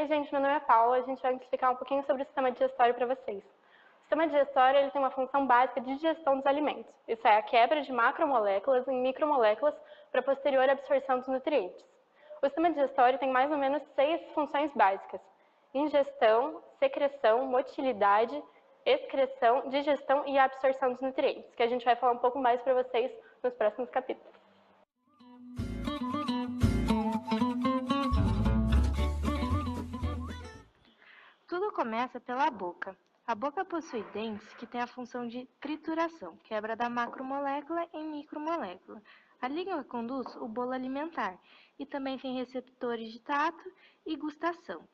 Oi, gente, meu nome é Paula. A gente vai explicar um pouquinho sobre o sistema digestório para vocês. O sistema digestório ele tem uma função básica de digestão dos alimentos. Isso é a quebra de macromoléculas em micromoléculas para posterior absorção dos nutrientes. O sistema digestório tem mais ou menos 6 funções básicas: ingestão, secreção, motilidade, excreção, digestão e absorção dos nutrientes, que a gente vai falar um pouco mais para vocês nos próximos capítulos. Tudo começa pela boca. A boca possui dentes que têm a função de trituração, quebra da macromolécula em micromolécula. A língua conduz o bolo alimentar e também tem receptores de tato e gustação.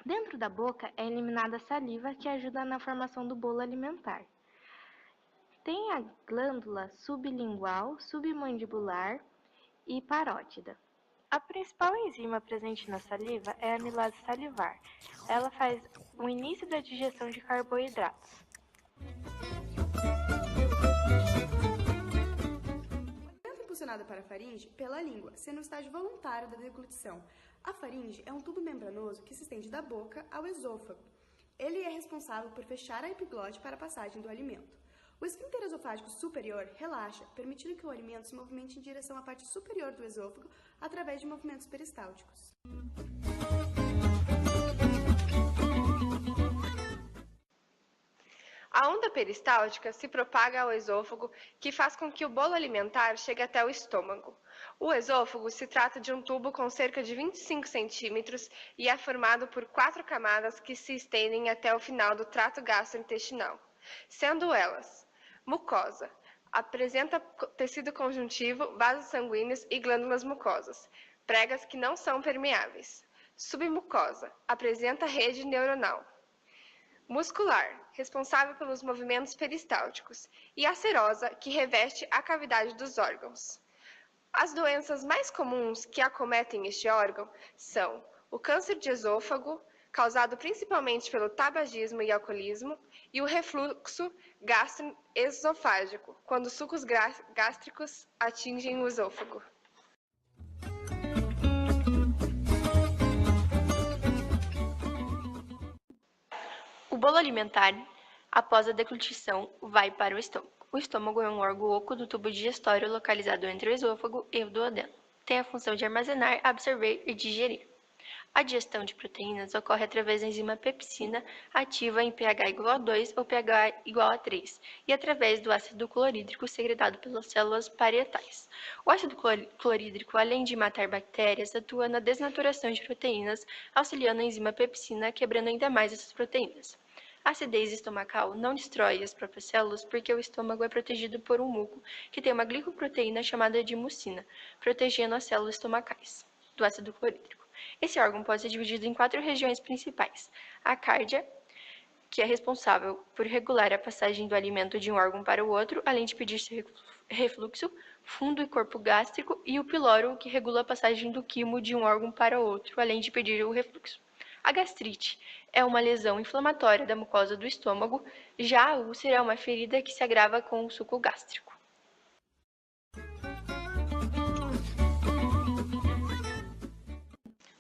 Dentro da boca é eliminada a saliva, que ajuda na formação do bolo alimentar. Tem a glândula sublingual, submandibular e parótida. A principal enzima presente na saliva é a amilase salivar. Ela faz o início da digestão de carboidratos. É impulsionada para a faringe pela língua, sendo o estágio voluntário da deglutição. A faringe é um tubo membranoso que se estende da boca ao esôfago. Ele é responsável por fechar a epiglote para a passagem do alimento. O esfíncter esofágico superior relaxa, permitindo que o alimento se movimente em direção à parte superior do esôfago através de movimentos peristálticos. A onda peristáltica se propaga ao esôfago, que faz com que o bolo alimentar chegue até o estômago. O esôfago se trata de um tubo com cerca de 25 centímetros e é formado por 4 camadas que se estendem até o final do trato gastrointestinal, sendo elas: mucosa, apresenta tecido conjuntivo, vasos sanguíneos e glândulas mucosas, pregas que não são permeáveis. Submucosa, apresenta rede neuronal. Muscular, responsável pelos movimentos peristálticos, e a serosa, que reveste a cavidade dos órgãos. As doenças mais comuns que acometem este órgão são o câncer de esôfago, causado principalmente pelo tabagismo e alcoolismo, e o refluxo gastroesofágico, quando os sucos gástricos atingem o esôfago. O bolo alimentar, após a deglutição, vai para o estômago. O estômago é um órgão oco do tubo digestório localizado entre o esôfago e o duodeno. Tem a função de armazenar, absorver e digerir. A digestão de proteínas ocorre através da enzima pepsina, ativa em pH igual a 2 ou pH igual a 3, e através do ácido clorídrico secretado pelas células parietais. O ácido clorídrico, além de matar bactérias, atua na desnaturação de proteínas, auxiliando a enzima pepsina, quebrando ainda mais essas proteínas. A acidez estomacal não destrói as próprias células porque o estômago é protegido por um muco que tem uma glicoproteína chamada de mucina, protegendo as células estomacais do ácido clorídrico. Esse órgão pode ser dividido em 4 regiões principais: a cárdia, que é responsável por regular a passagem do alimento de um órgão para o outro, além de pedir refluxo, fundo e corpo gástrico, e o piloro, que regula a passagem do quimo de um órgão para o outro, além de pedir o refluxo. A gastrite é uma lesão inflamatória da mucosa do estômago, já a úlcera é uma ferida que se agrava com o suco gástrico.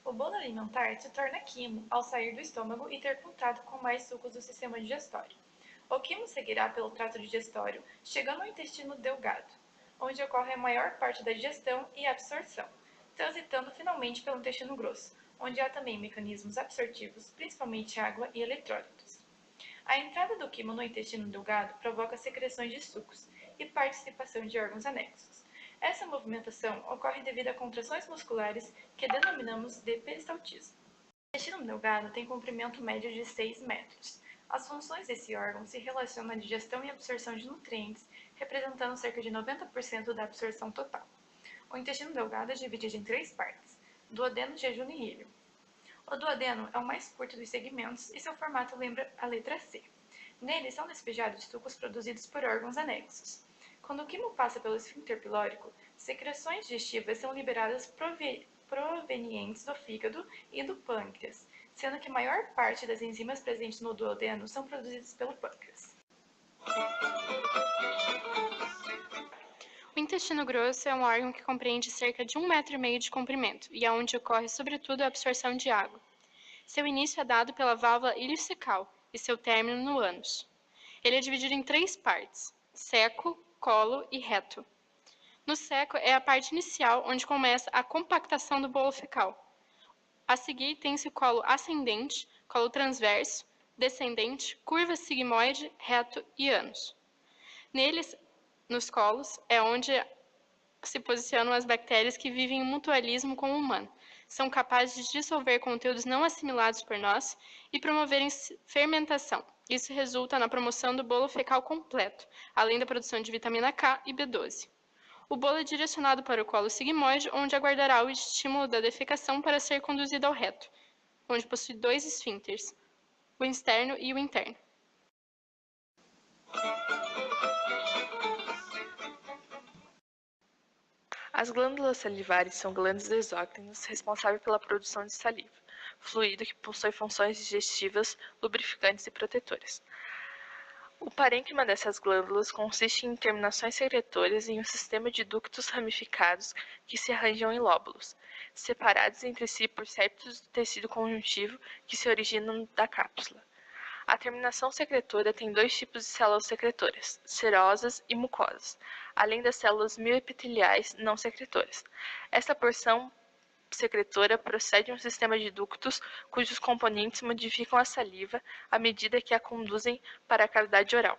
O bolo alimentar se torna quimo ao sair do estômago e ter contato com mais sucos do sistema digestório. O quimo seguirá pelo trato digestório, chegando ao intestino delgado, onde ocorre a maior parte da digestão e absorção, transitando finalmente pelo intestino grosso, onde há também mecanismos absortivos, principalmente água e eletrólitos. A entrada do quimo no intestino delgado provoca secreções de sucos e participação de órgãos anexos. Essa movimentação ocorre devido a contrações musculares que denominamos de peristaltismo. O intestino delgado tem comprimento médio de 6 metros. As funções desse órgão se relacionam à digestão e absorção de nutrientes, representando cerca de 90% da absorção total. O intestino delgado é dividido em 3 partes: duodeno, jejum e íleo. O duodeno é o mais curto dos segmentos e seu formato lembra a letra C. Nele são despejados sucos produzidos por órgãos anexos. Quando o quimo passa pelo esfíncter pilórico, secreções digestivas são liberadas provenientes do fígado e do pâncreas, sendo que a maior parte das enzimas presentes no duodeno são produzidas pelo pâncreas. O intestino grosso é um órgão que compreende cerca de 1,5 metro de comprimento e é onde ocorre, sobretudo, a absorção de água. Seu início é dado pela válvula ileocecal e seu término no ânus. Ele é dividido em 3 partes: seco, colo e reto. No seco é a parte inicial onde começa a compactação do bolo fecal. A seguir tem-se o colo ascendente, colo transverso, descendente, curva sigmoide, reto e ânus. Neles, nos colos, é onde se posicionam as bactérias que vivem em mutualismo com o humano. São capazes de dissolver conteúdos não assimilados por nós e promoverem fermentação. Isso resulta na promoção do bolo fecal completo, além da produção de vitamina K e B12. O bolo é direcionado para o colo sigmoide, onde aguardará o estímulo da defecação para ser conduzido ao reto, onde possui 2 esfíncteres, o externo e o interno. As glândulas salivares são glândulas exócrinas responsáveis pela produção de saliva, fluido que possui funções digestivas, lubrificantes e protetoras. O parênquima dessas glândulas consiste em terminações secretoras em um sistema de ductos ramificados que se arranjam em lóbulos, separados entre si por septos do tecido conjuntivo que se originam da cápsula. A terminação secretora tem 2 tipos de células secretoras, serosas e mucosas, além das células mioepiteliais não secretoras. Essa porção secretora procede de um sistema de ductos cujos componentes modificam a saliva à medida que a conduzem para a cavidade oral.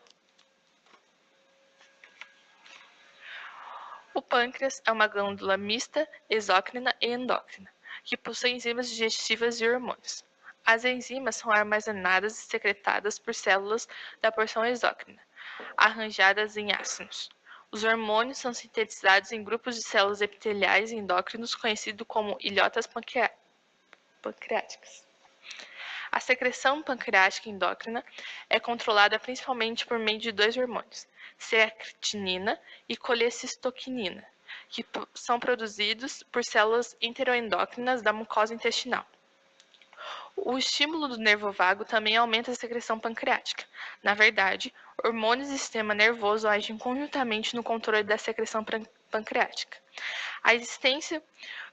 O pâncreas é uma glândula mista, exócrina e endócrina, que possui enzimas digestivas e hormônios. As enzimas são armazenadas e secretadas por células da porção exócrina, arranjadas em ácidos. Os hormônios são sintetizados em grupos de células epiteliais endócrinos conhecidos como ilhotas pancreáticas. A secreção pancreática endócrina é controlada principalmente por meio de 2 hormônios, creatinina e colecistoquinina, que são produzidos por células enteroendócrinas da mucosa intestinal. O estímulo do nervo vago também aumenta a secreção pancreática. Na verdade, hormônios e sistema nervoso agem conjuntamente no controle da secreção pancreática. A existência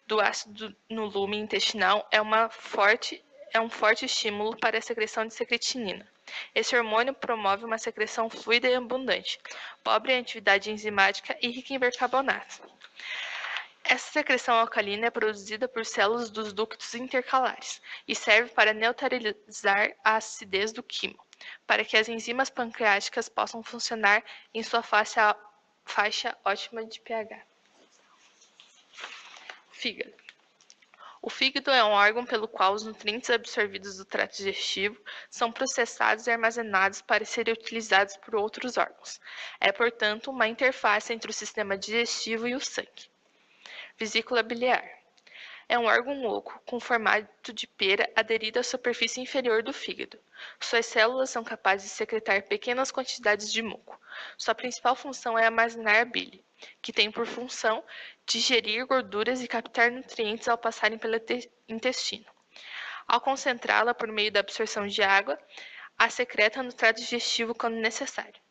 do ácido no lume intestinal é um forte estímulo para a secreção de secretinina. Esse hormônio promove uma secreção fluida e abundante, pobre em atividade enzimática e rica em bicarbonato. Essa secreção alcalina é produzida por células dos ductos intercalares e serve para neutralizar a acidez do quimo, para que as enzimas pancreáticas possam funcionar em sua faixa ótima de pH. Fígado. O fígado é um órgão pelo qual os nutrientes absorvidos do trato digestivo são processados e armazenados para serem utilizados por outros órgãos. É, portanto, uma interface entre o sistema digestivo e o sangue. Vesícula biliar. É um órgão oco com formato de pera aderido à superfície inferior do fígado. Suas células são capazes de secretar pequenas quantidades de muco. Sua principal função é armazenar a bile, que tem por função digerir gorduras e captar nutrientes ao passarem pelo intestino. Ao concentrá-la por meio da absorção de água, a secreta no trato digestivo quando necessário.